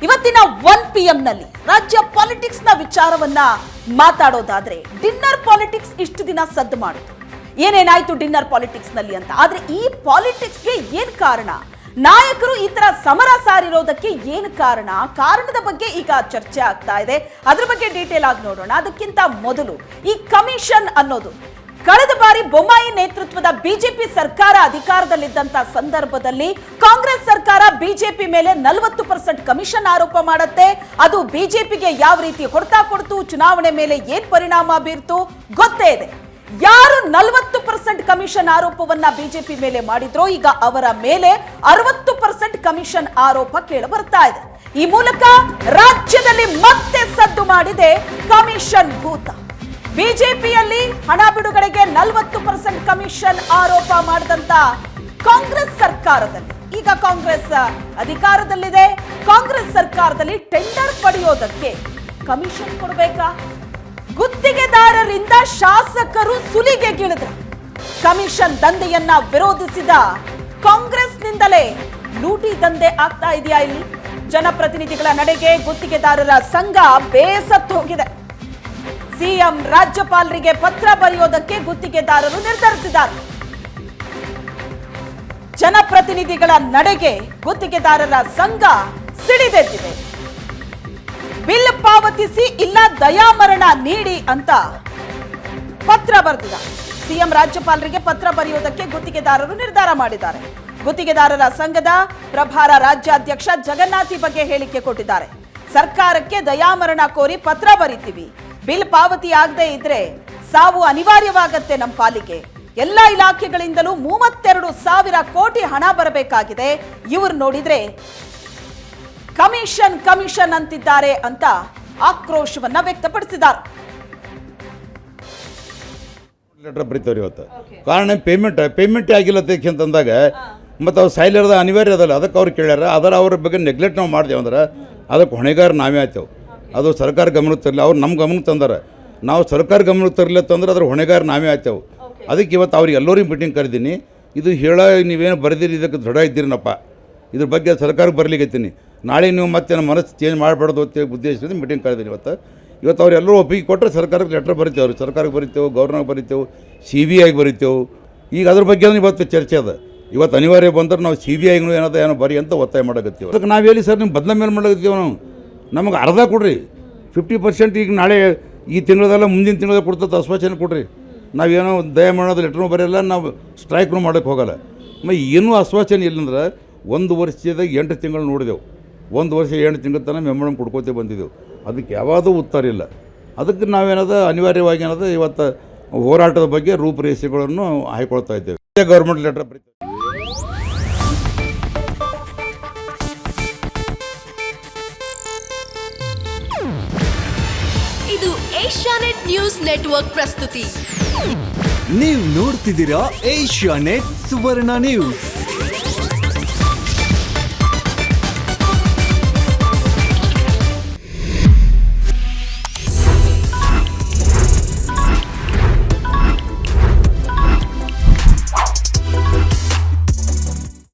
ಇವತ್ತಿನ 1 PM ನಲ್ಲಿ ರಾಜ್ಯ ಪಾಲಿಟಿಕ್ಸ್ ನ ವಿಚಾರವನ್ನ ಮಾತಾಡೋದಾದ್ರೆ ಡಿನ್ನರ್ ಪಾಲಿಟಿಕ್ಸ್ ಇಷ್ಟು ದಿನ ಸದ್ದು ಮಾಡಿತು. ಏನೇನಾಯ್ತು ಡಿನ್ನರ್ ಪಾಲಿಟಿಕ್ಸ್ ನಲ್ಲಿ ಅಂತ. ಆದ್ರೆ ಈ ಪಾಲಿಟಿಕ್ಸ್ಗೆ ಏನ್ ಕಾರಣ, ನಾಯಕರು ಈ ತರ ಸಮರ ಸಾರಿರೋದಕ್ಕೆ ಏನು ಕಾರಣದ ಬಗ್ಗೆ ಈಗ ಚರ್ಚೆ ಆಗ್ತಾ ಇದೆ. ಅದ್ರ ಬಗ್ಗೆ ಡೀಟೇಲ್ ಆಗಿ ನೋಡೋಣ. ಅದಕ್ಕಿಂತ ಮೊದಲು ಈ ಕಮಿಷನ್ ಅನ್ನೋದು ಕಳೆದ ಬಾರಿ ಬೊಮ್ಮಾಯಿ ನೇತೃತ್ವದ ಬಿಜೆಪಿ ಸರ್ಕಾರ ಅಧಿಕಾರದಲ್ಲಿದ್ದಂತ ಸಂದರ್ಭದಲ್ಲಿ ಕಾಂಗ್ರೆಸ್ ಸರ್ಕಾರ ಬಿಜೆಪಿ ಮೇಲೆ 40% ಕಮಿಷನ್ ಆರೋಪ ಮಾಡುತ್ತೆ. ಅದು ಬಿಜೆಪಿಗೆ ಯಾವ ರೀತಿ ಹೊಡೆತ ಕೊಡ್ತು, ಚುನಾವಣೆ ಮೇಲೆ ಏನ್ ಪರಿಣಾಮ ಬೀರ್ತು ಗೊತ್ತೇ ಇದೆ. ಯಾರು 40% ಕಮಿಷನ್ ಆರೋಪವನ್ನ ಬಿಜೆಪಿ ಮೇಲೆ ಮಾಡಿದ್ರೋ ಈಗ ಅವರ ಮೇಲೆ 60% ಕಮಿಷನ್ ಆರೋಪ ಕೇಳಿ ಬರ್ತಾ ಇದೆ. ಈ ಮೂಲಕ ರಾಜ್ಯದಲ್ಲಿ ಮತ್ತೆ ಸದ್ದು ಮಾಡಿದೆ ಕಮಿಷನ್ ಭೂತ. ಬಿಜೆಪಿಯಲ್ಲಿ ಹಣ ಬಿಡುಗಡೆಗೆ 40% ಕಮಿಷನ್ ಆರೋಪ ಮಾಡಿದಂತ ಕಾಂಗ್ರೆಸ್ ಸರ್ಕಾರದಲ್ಲಿ ಈಗ ಕಾಂಗ್ರೆಸ್ ಅಧಿಕಾರದಲ್ಲಿದೆ. ಕಾಂಗ್ರೆಸ್ ಸರ್ಕಾರದಲ್ಲಿ ಟೆಂಡರ್ ಪಡೆಯೋದಕ್ಕೆ ಕಮಿಷನ್ ಕೊಡಬೇಕಾ? ಗುತ್ತಿಗೆದಾರರಿಂದ ಶಾಸಕರು ಸುಲಿಗೆಗಿಳಿದ್ರು. ಕಮಿಷನ್ ದಂಧೆಯನ್ನ ವಿರೋಧಿಸಿದ ಕಾಂಗ್ರೆಸ್ನಿಂದಲೇ ಲೂಟಿ ದಂಧೆ ಆಗ್ತಾ ಇದೆಯಾ? ಇಲ್ಲಿ ಜನಪ್ರತಿನಿಧಿಗಳ ನಡೆಗೆ ಗುತ್ತಿಗೆದಾರರ ಸಂಘ ಬೇಸತ್ತು ಹೋಗಿದೆ. ಸಿಎಂ ರಾಜ್ಯಪಾಲರಿಗೆ ಪತ್ರ ಬರೆಯೋದಕ್ಕೆ ಗುತ್ತಿಗೆದಾರರು ನಿರ್ಧರಿಸಿದ್ದಾರೆ. ಜನಪ್ರತಿನಿಧಿಗಳ ನಡೆಗೆ ಗುತ್ತಿಗೆದಾರರ ಸಂಘ ಸಿಡಿದೆದ್ದಿದೆ. ಬಿಲ್ ಪಾವತಿಸಿ ಇಲ್ಲ ದಯಾಮರಣ ನೀಡಿ ಅಂತ ಪತ್ರ ಬರೆದಿದೆ. ಸಿಎಂ ರಾಜ್ಯಪಾಲರಿಗೆ ಪತ್ರ ಬರೆಯೋದಕ್ಕೆ ಗುತ್ತಿಗೆದಾರರು ನಿರ್ಧಾರ ಮಾಡಿದ್ದಾರೆ. ಗುತ್ತಿಗೆದಾರರ ಸಂಘದ ಪ್ರಭಾರ ರಾಜ್ಯಾಧ್ಯಕ್ಷ ಜಗನ್ನಾಥಿ ಬಗ್ಗೆ ಹೇಳಿಕೆ ಕೊಟ್ಟಿದ್ದಾರೆ. ಸರ್ಕಾರಕ್ಕೆ ದಯಾಮರಣ ಕೋರಿ ಪತ್ರ ಬರೀತೀವಿ, ಬಿಲ್ ಪಾವತಿ ಆಗದೆ ಇದ್ರೆ ಸಾವು ಅನಿವಾರ್ಯವಾಗತ್ತೆ ನಮ್ಮ ಪಾಲಿಗೆ. ಎಲ್ಲ ಇಲಾಖೆಗಳಿಂದಲೂ 32,000 ಕೋಟಿ ಹಣ ಬರಬೇಕಾಗಿದೆ. ಇವರು ನೋಡಿದ್ರೆ ಕಮಿಷನ್ ಅಂತಿದ್ದಾರೆ ಅಂತ ಆಕ್ರೋಶವನ್ನ ವ್ಯಕ್ತಪಡಿಸಿದ್ದಾರೆ. ಲೆಟರ್ ಬರೀತವ್ರಿ ಇವತ್ತು. ಕಾರಣ ಪೇಮೆಂಟ್ ಆಗಿಲ್ಲ ಅಂತಂದಾಗ ಮತ್ತು ಅವ್ರು ಸಾಯ್ಲಿರದ ಅನಿವಾರ್ಯ ಅದಲ್ಲ. ಅದಕ್ಕೆ ಅವ್ರು ಕೇಳ್ಯಾರ. ಅದರ ಅವ್ರ ಬಗ್ಗೆ ನೆಗ್ಲೆಕ್ಟ್ ನಾವು ಮಾಡ್ದೇವು ಅಂದ್ರೆ ಅದಕ್ಕೆ ಹೊಣೆಗಾರ ನಾವೇ ಆಯ್ತೇವೆ. ಅದು ಸರ್ಕಾರ ಗಮನಕ್ಕೆ ತರಲಿ, ಅವ್ರು ನಮ್ಮ ಗಮನಕ್ಕೆ ತಂದಾರೆ. ನಾವು ಸರ್ಕಾರ ಗಮನಕ್ಕೆ ತರಲಿ ಅಂತಂದ್ರೆ ಅದ್ರ ಹೊಣೆಗಾರ ನಾವೇ ಆಯ್ತೇವೆ. ಅದಕ್ಕೆ ಇವತ್ತು ಅವ್ರಿಗೆ ಎಲ್ಲರಿಗೂ ಮೀಟಿಂಗ್ ಕರೆದೀನಿ. ಇದು ನೀವೇನು ಬರೆದಿರಿ, ಇದಕ್ಕೆ ದೃಢ ಇದ್ದೀರಿನಪ್ಪ, ಇದ್ರ ಬಗ್ಗೆ ಸರ್ಕಾರಕ್ಕೆ ಬರಲಿಕ್ಕತ್ತೀನಿ. ನಾಳೆ ನೀವು ಮತ್ತೆ ನಮ್ಮ ಮನಸ್ಸು ಚೇಂಜ್ ಮಾಡಬಾರ್ದು ಅಂತ ಉದ್ದೇಶದಿಂದ ಮೀಟಿಂಗ್ ಕರೆದೀನಿ. ಇವತ್ತು ಅವರೆಲ್ಲರೂ ಒಪ್ಪಿಗೆ ಕೊಟ್ಟರೆ ಸರ್ಕಾರಕ್ಕೆ ಲೆಟರ್ ಬರಿತೇವೆ. ಅವ್ರು ಸರ್ಕಾರಕ್ಕೆ ಬರಿತೇವೆ, ಗೌರ್ನರ್ಗೆ ಬರಿತೇವೆ, CBIಗೆ ಬರಿತೇವೆ. ಈಗ ಅದ್ರ ಬಗ್ಗೆ ಇವತ್ತು ಚರ್ಚೆ ಅದ. ಇವತ್ತು ಅನಿವಾರ್ಯ ಬಂದ್ರೆ ನಾವು CBIಗೂ ಏನೋ ಬರಿ ಅಂತ ಒತ್ತಾಯ ಮಾಡಕತ್ತೀವಿ. ಅದಕ್ಕೆ ನಾವು ಹೇಳಿ ಸರ್, ನಿಮ್ಮ ಬದಲ ಮೇಲೆ ಮಾಡಕತ್ತೀವಿ. ನಾವು ನಮಗೆ ಅರ್ಧ ಕೊಡ್ರಿ, 50%. ಈಗ ನಾಳೆ ಈ ತಿಂಗಳದೆಲ್ಲ ಮುಂದಿನ ತಿಂಗಳ ಕೊಡ್ತದೆ ಆಶ್ವಾಸನೆ ಕೊಡ್ರಿ. ನಾವೇನೋ ದಯ ಮಾಡೋದು ಲೆಟ್ರೂ ಬರೆಯಲ್ಲ, ನಾವು ಸ್ಟ್ರೈಕ್ನು ಮಾಡೋಕ್ಕೆ ಹೋಗಲ್ಲ. ಏನೂ ಆಶ್ವಾಸನೆ ಇಲ್ಲಂದ್ರೆ 1 ವರ್ಷದಾಗ 8 ತಿಂಗಳು ನೋಡಿದೆವು. 1 ವರ್ಷ 8 ತಿಂಗಳ ತನಕ ಮೆಮೊರಂ ಕೊಡ್ಕೋತೇ ಬಂದಿದ್ದೆವು. ಅದಕ್ಕೆ ಯಾವುದೂ ಉತ್ತರ ಇಲ್ಲ. ಅದಕ್ಕೆ ನಾವೇನದ ಅನಿವಾರ್ಯವಾಗಿ ಏನದ ಇವತ್ತು ಹೋರಾಟದ ಬಗ್ಗೆ ರೂಪುರೇಷೆಗಳನ್ನು ಹಾಯ್ಕೊಳ್ತಾ ಇದ್ದೇವೆ. ಗೌರ್ಮೆಂಟ್ ಲೆಟರ್ ಬರೀತೇವೆ. ಇದು ಏಷ್ಯಾನೆಟ್ ನ್ಯೂಸ್ ನೆಟ್ವರ್ಕ್ ಪ್ರಸ್ತುತಿ. ನೀವು ನೋಡ್ತಿದ್ದೀರಾ ಏಷ್ಯಾನೆಟ್ ಸುವರ್ಣ ನ್ಯೂಸ್.